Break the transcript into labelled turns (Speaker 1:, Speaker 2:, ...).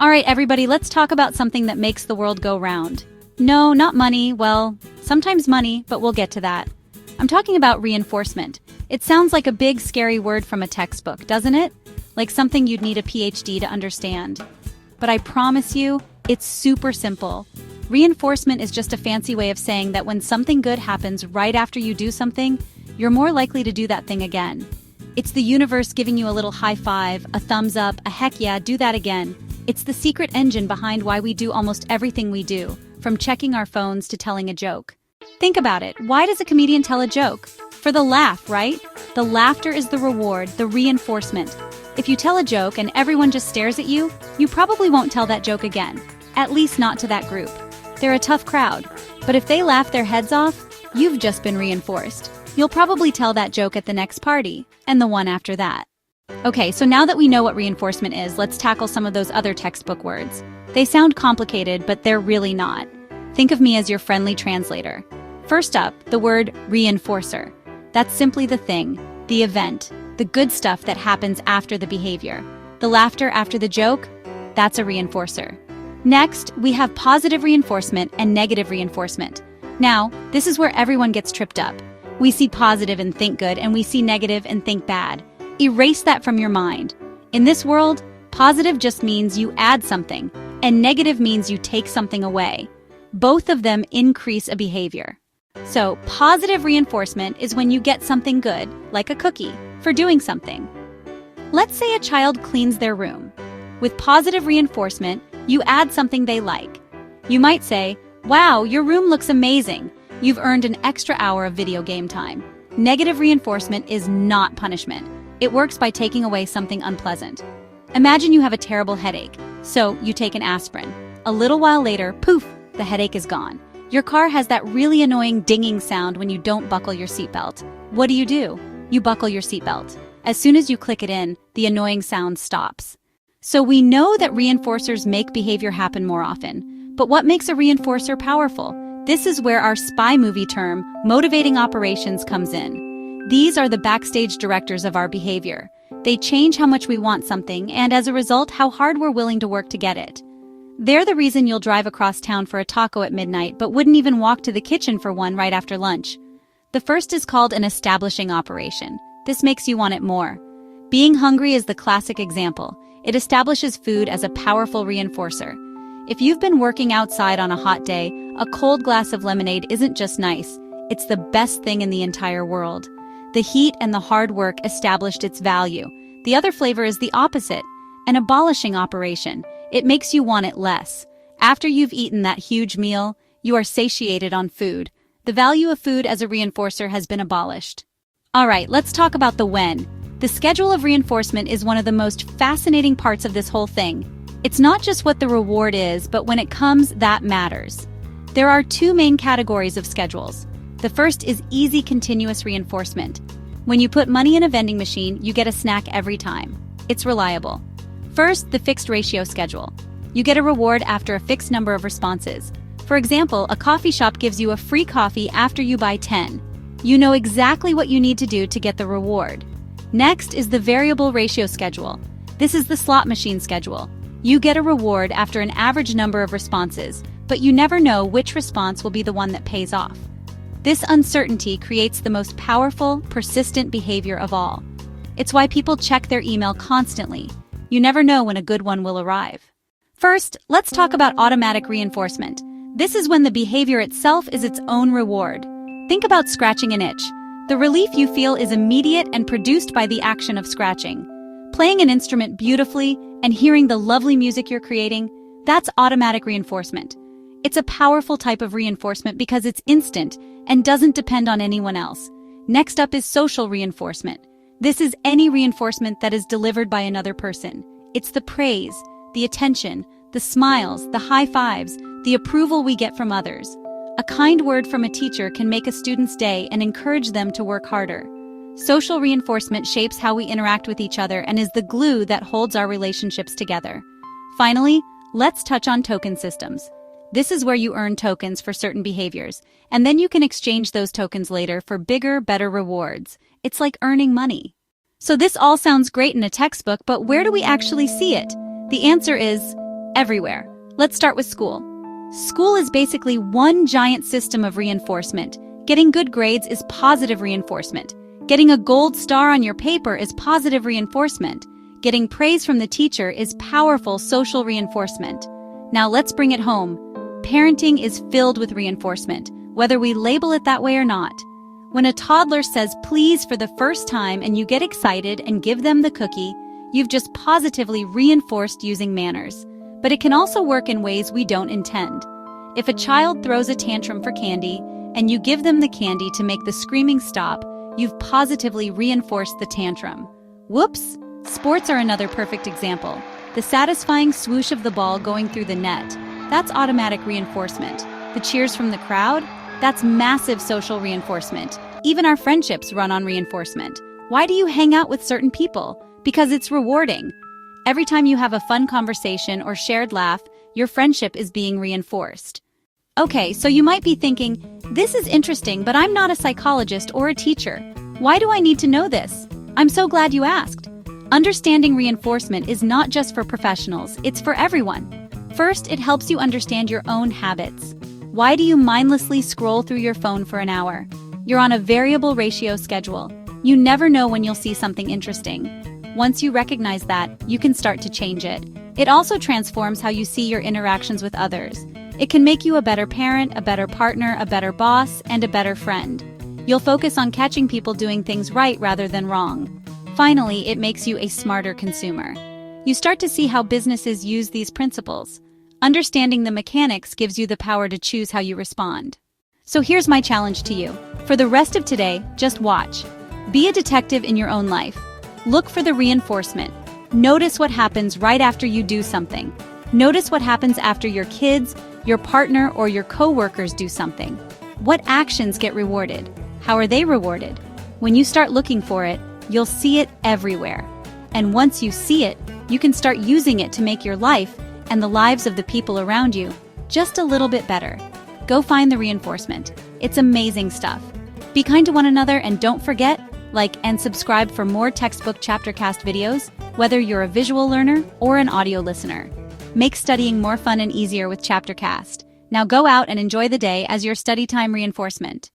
Speaker 1: All right, everybody, let's talk about something that makes the world go round. No, not money. Well, sometimes money, but we'll get to that. I'm talking about reinforcement. It sounds like a big, scary word from a textbook, doesn't it? Like something you'd need a PhD to understand. But I promise you, it's super simple. Reinforcement is just a fancy way of saying that when something good happens right after you do something, you're more likely to do that thing again. It's the universe giving you a little high five, a thumbs up, a heck yeah, do that again. It's the secret engine behind why we do almost everything we do, from checking our phones to telling a joke. Think about it. Why does a comedian tell a joke? For the laugh, right? The laughter is the reward, the reinforcement. If you tell a joke and everyone just stares at you, you probably won't tell that joke again. At least not to that group. They're a tough crowd. But if they laugh their heads off, you've just been reinforced. You'll probably tell that joke at the next party, and the one after that. Okay, so now that we know what reinforcement is, let's tackle some of those other textbook words. They sound complicated, but they're really not. Think of me as your friendly translator. First up, the word reinforcer. That's simply the thing, the event, the good stuff that happens after the behavior. The laughter after the joke, that's a reinforcer. Next, we have positive reinforcement and negative reinforcement. Now, this is where everyone gets tripped up. We see positive and think good, and we see negative and think bad. Erase that from your mind. In this world, positive just means you add something, and negative means you take something away. Both of them increase a behavior. So, positive reinforcement is when you get something good, like a cookie, for doing something. Let's say a child cleans their room. With positive reinforcement, you add something they like. You might say, "Wow, your room looks amazing. You've earned an extra hour of video game time." Negative reinforcement is not punishment. It works by taking away something unpleasant. Imagine you have a terrible headache, so you take an aspirin. A little while later, poof, the headache is gone. Your car has that really annoying dinging sound when you don't buckle your seatbelt. What do? You buckle your seatbelt. As soon as you click it in, the annoying sound stops. So we know that reinforcers make behavior happen more often. But what makes a reinforcer powerful? This is where our spy movie term, motivating operations, comes in. These are the backstage directors of our behavior. They change how much we want something, and as a result, how hard we're willing to work to get it. They're the reason you'll drive across town for a taco at midnight, but wouldn't even walk to the kitchen for one right after lunch. The first is called an establishing operation. This makes you want it more. Being hungry is the classic example. It establishes food as a powerful reinforcer. If you've been working outside on a hot day, a cold glass of lemonade isn't just nice, it's the best thing in the entire world. The heat and the hard work established its value. The other flavor is the opposite, an abolishing operation. It makes you want it less. After you've eaten that huge meal, you are satiated on food. The value of food as a reinforcer has been abolished. All right, let's talk about the when. The schedule of reinforcement is one of the most fascinating parts of this whole thing. It's not just what the reward is, but when it comes, that matters. There are two main categories of schedules. The first is easy continuous reinforcement. When you put money in a vending machine, you get a snack every time. It's reliable. First, the fixed ratio schedule. You get a reward after a fixed number of responses. For example, a coffee shop gives you a free coffee after you buy 10. You know exactly what you need to do to get the reward. Next is the variable ratio schedule. This is the slot machine schedule. You get a reward after an average number of responses, but you never know which response will be the one that pays off. This uncertainty creates the most powerful, persistent behavior of all. It's why people check their email constantly. You never know when a good one will arrive. First, let's talk about automatic reinforcement. This is when the behavior itself is its own reward. Think about scratching an itch. The relief you feel is immediate and produced by the action of scratching. Playing an instrument beautifully and hearing the lovely music you're creating, that's automatic reinforcement. It's a powerful type of reinforcement because it's instant and doesn't depend on anyone else. Next up is social reinforcement. This is any reinforcement that is delivered by another person. It's the praise, the attention, the smiles, the high fives, the approval we get from others. A kind word from a teacher can make a student's day and encourage them to work harder. Social reinforcement shapes how we interact with each other and is the glue that holds our relationships together. Finally, let's touch on token systems. This is where you earn tokens for certain behaviors, and then you can exchange those tokens later for bigger, better rewards. It's like earning money. So this all sounds great in a textbook, but where do we actually see it? The answer is Everywhere. Let's start with school. School is basically one giant system of reinforcement. Getting good grades is positive reinforcement. Getting a gold star on your paper is positive reinforcement. Getting praise from the teacher is powerful social reinforcement. Now let's bring it home. Parenting is filled with reinforcement, whether we label it that way or not. When a toddler says please for the first time and you get excited and give them the cookie, you've just positively reinforced using manners. But it can also work in ways we don't intend. If a child throws a tantrum for candy and you give them the candy to make the screaming stop, you've positively reinforced the tantrum. Whoops! Sports are another perfect example. The satisfying swoosh of the ball going through the net, that's automatic reinforcement. The cheers from the crowd, that's massive social reinforcement. Even our friendships run on reinforcement. Why do you hang out with certain people? Because it's rewarding. Every time you have a fun conversation or shared laugh, your friendship is being reinforced. Okay, so you might be thinking, this is interesting, but I'm not a psychologist or a teacher. Why do I need to know this? I'm so glad you asked. Understanding reinforcement is not just for professionals, it's for everyone. First, it helps you understand your own habits. Why do you mindlessly scroll through your phone for an hour? You're on a variable ratio schedule. You never know when you'll see something interesting. Once you recognize that, you can start to change it. It also transforms how you see your interactions with others. It can make you a better parent, a better partner, a better boss, and a better friend. You'll focus on catching people doing things right rather than wrong. Finally, it makes you a smarter consumer. You start to see how businesses use these principles. Understanding the mechanics gives you the power to choose how you respond. So here's my challenge to you. For the rest of today, just watch. Be a detective in your own life. Look for the reinforcement. Notice what happens right after you do something. Notice what happens after your kids, your partner, or your coworkers do something. What actions get rewarded? How are they rewarded? When you start looking for it, you'll see it everywhere. And once you see it, you can start using it to make your life and the lives of the people around you just a little bit better. Go find the reinforcement. It's amazing stuff. Be kind to one another and don't forget, like and subscribe for more textbook ChapterCast videos, whether you're a visual learner or an audio listener. Make studying more fun and easier with ChapterCast. Now go out and enjoy the day as your study time reinforcement.